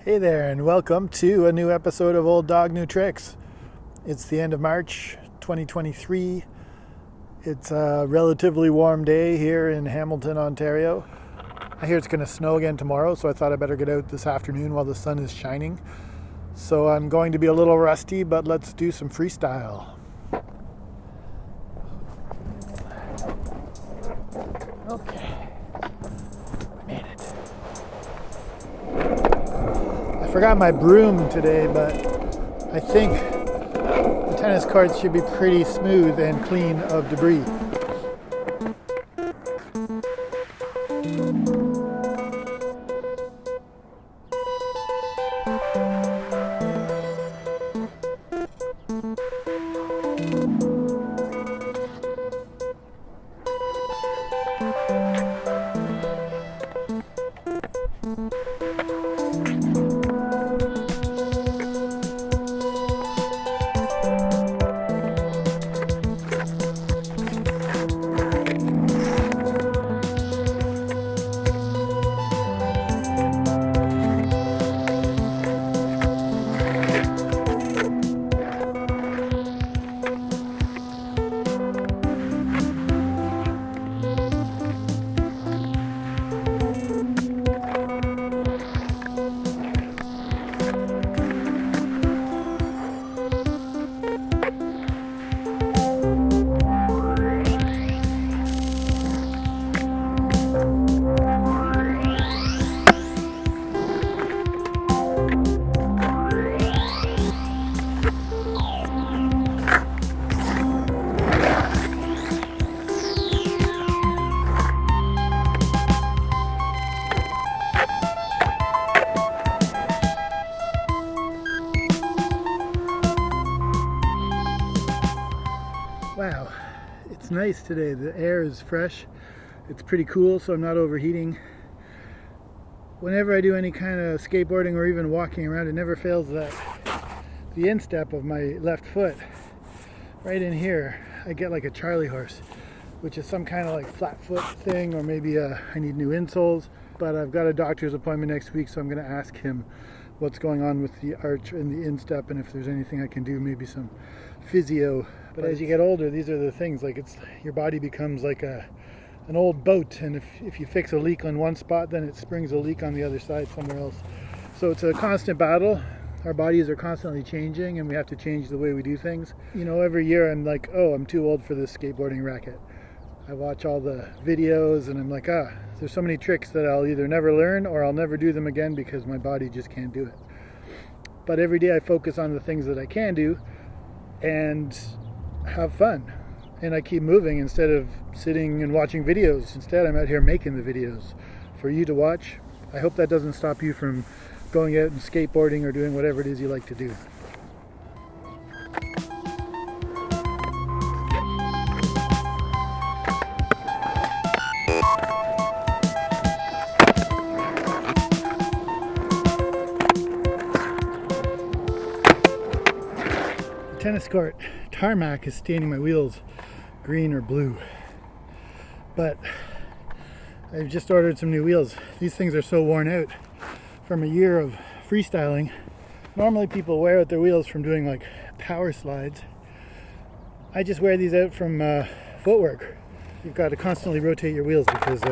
Hey there, and welcome to a new episode of Old Dog New Tricks. It's the end of March 2023. It's a relatively warm day here in Hamilton, Ontario. I hear it's going to snow again tomorrow, so I thought I better get out this afternoon while the sun is shining. So I'm going to be a little rusty, but let's do some freestyle. Okay, I made it. I forgot my broom today, but I think the tennis courts should be pretty smooth and clean of debris. Wow, it's nice today. The air is fresh. It's pretty cool, so I'm not overheating. Whenever I do any kind of skateboarding or even walking around, it never fails that the instep of my left foot, right in here, I get like a Charlie horse, which is some kind of like flat foot thing, or maybe I need new insoles. But I've got a doctor's appointment next week, so I'm going to ask him what's going on with the arch and the instep, and if there's anything I can do, maybe some physio. But as you get older, these are the things, like your body becomes like an old boat, and if you fix a leak on one spot, then it springs a leak on the other side somewhere else. So it's a constant battle. Our bodies are constantly changing, and we have to change the way we do things. You know, every year I'm like, oh, I'm too old for this skateboarding racket. I watch all the videos and I'm like, there's so many tricks that I'll either never learn or I'll never do them again because my body just can't do it. But every day I focus on the things that I can do and have fun. And I keep moving instead of sitting and watching videos. Instead, I'm out here making the videos for you to watch. I hope that doesn't stop you from going out and skateboarding or doing whatever it is you like to do. The tennis court tarmac is staining my wheels green or blue, but I've just ordered some new wheels. These things are so worn out from a year of freestyling. Normally people wear out their wheels from doing like power slides. I just wear these out from footwork. You've got to constantly rotate your wheels because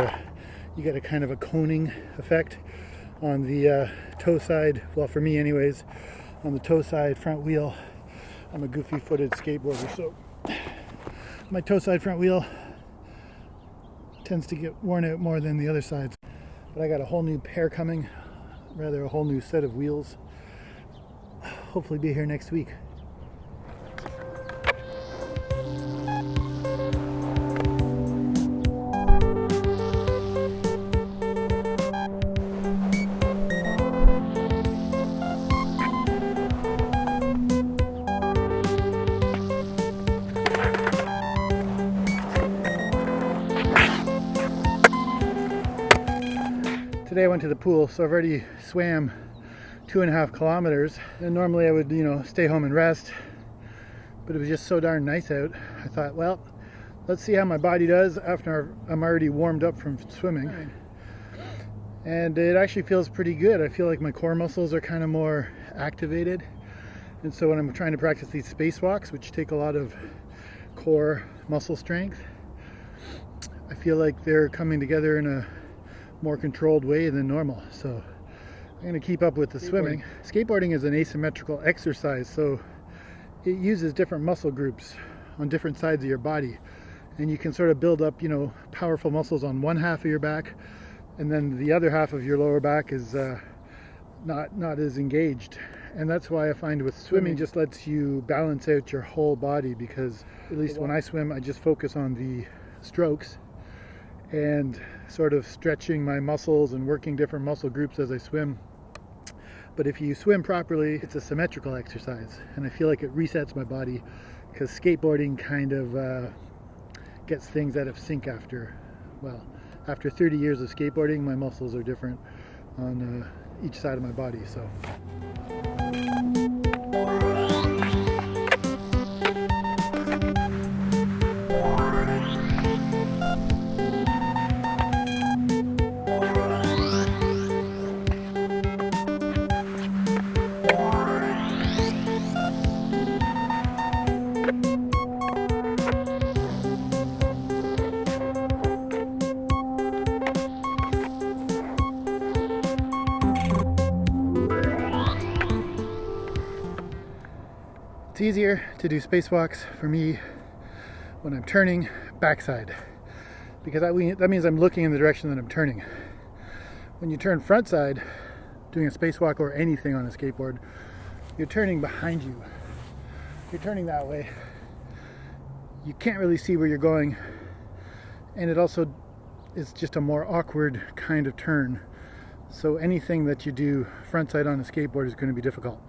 you get a kind of a coning effect on the toe side, well for me anyways, on the toe side front wheel. I'm a goofy footed skateboarder, so my toe side front wheel tends to get worn out more than the other sides. But I got a whole new pair coming, rather a whole new set of wheels. Hopefully be here next week. Today I went to the pool, so I've already swam 2.5 kilometers, and normally I would, stay home and rest, but it was just so darn nice out. I thought, well, let's see how my body does after I'm already warmed up from swimming. and it actually feels pretty good. I feel like my core muscles are kind of more activated, and so when I'm trying to practice these spacewalks, which take a lot of core muscle strength, I feel like they're coming together in a more controlled way than normal. So I'm going to keep up with the swimming. Skateboarding is an asymmetrical exercise, so it uses different muscle groups on different sides of your body, and you can sort of build up, powerful muscles on one half of your back, and then the other half of your lower back is not as engaged. And that's why I find with swimming just lets you balance out your whole body, because at least when I swim, I just focus on the strokes and sort of stretching my muscles and working different muscle groups as I swim. But if you swim properly, it's a symmetrical exercise, and I feel like it resets my body, because skateboarding kind of gets things out of sync after 30 years of skateboarding. My muscles are different on each side of my body. So it's easier to do spacewalks for me when I'm turning backside, because that means I'm looking in the direction that I'm turning. When you turn frontside, doing a spacewalk or anything on a skateboard, you're turning behind you. You're turning that way. You can't really see where you're going, and it also is just a more awkward kind of turn. So anything that you do frontside on a skateboard is going to be difficult.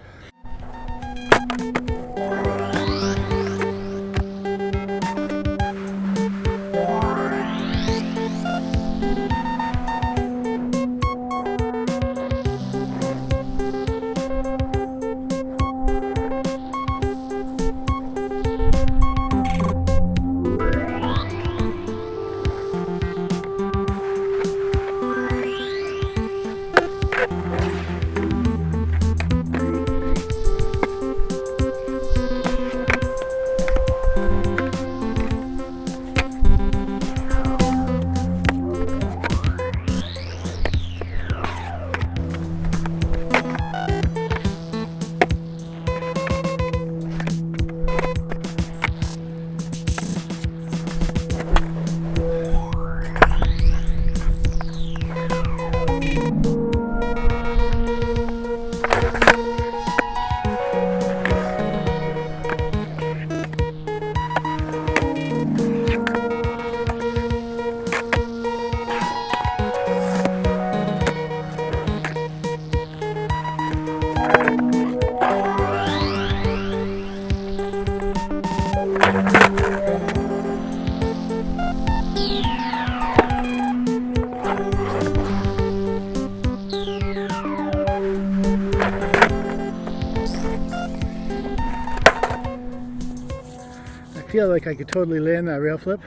I feel like I could totally land that rail flip.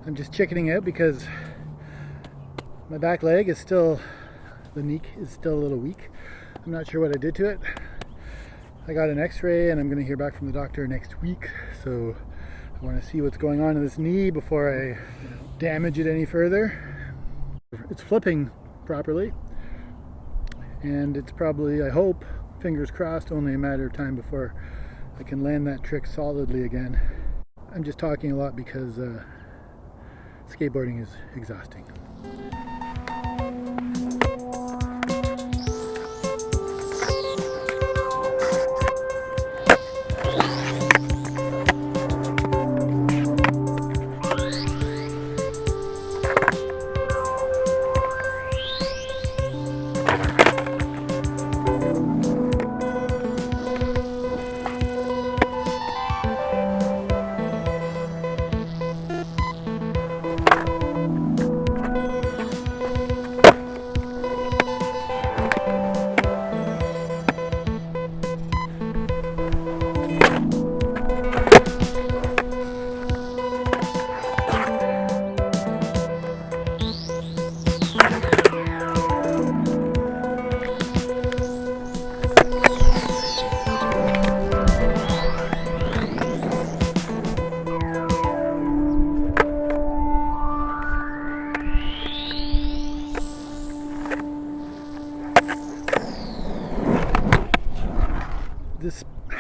I'm just chickening out because my back leg is still, the knee is still a little weak. I'm not sure what I did to it. I got an x-ray and I'm going to hear back from the doctor next week, so I want to see what's going on in this knee before I damage it any further. It's flipping properly, and it's probably, I hope, fingers crossed, only a matter of time before I can land that trick solidly again. I'm just talking a lot because skateboarding is exhausting.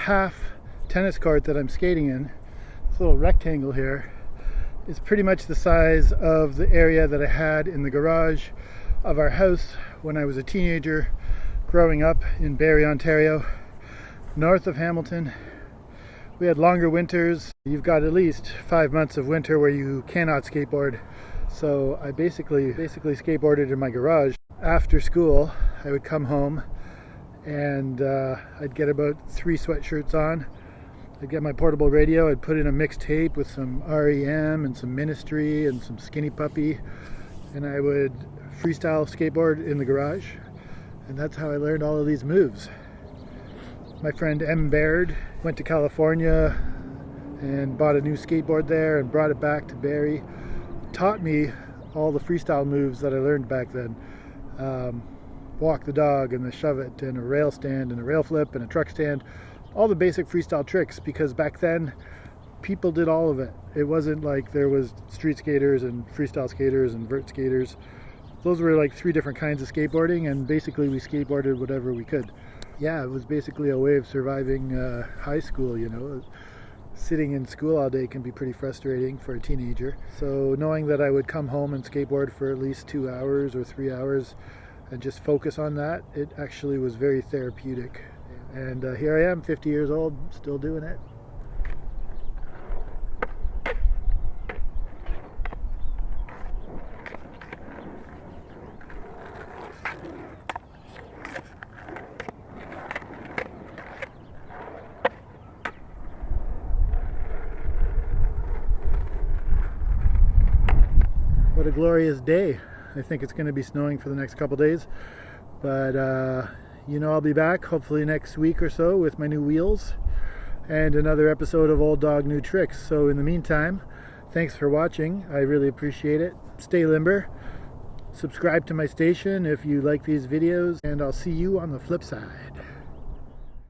half tennis court that I'm skating in, this little rectangle here, is pretty much the size of the area that I had in the garage of our house when I was a teenager growing up in Barrie, Ontario, north of Hamilton. We had longer winters. You've got at least 5 months of winter where you cannot skateboard. So I basically skateboarded in my garage. After school, I would come home and I'd get about 3 sweatshirts on. I'd get my portable radio, I'd put in a mixtape with some REM and some Ministry and some Skinny Puppy, and I would freestyle skateboard in the garage. And that's how I learned all of these moves. My friend M. Baird went to California and bought a new skateboard there and brought it back to Barrie. Taught me all the freestyle moves that I learned back then. Walk the dog and the shove it and a rail stand and a rail flip and a truck stand. All the basic freestyle tricks, because back then people did all of it. It wasn't like there was street skaters and freestyle skaters and vert skaters. Those were like 3 different kinds of skateboarding, and basically we skateboarded whatever we could. Yeah, it was basically a way of surviving high school, you know. Sitting in school all day can be pretty frustrating for a teenager. So knowing that I would come home and skateboard for at least 2 hours or 3 hours and just focus on that, it actually was very therapeutic. And here I am, 50 years old, still doing it. What a glorious day. I think it's going to be snowing for the next couple days, but you know, I'll be back hopefully next week or so with my new wheels and another episode of Old Dog New Tricks. So in the meantime, thanks for watching. I really appreciate it. Stay limber. Subscribe to my station if you like these videos, and I'll see you on the flip side.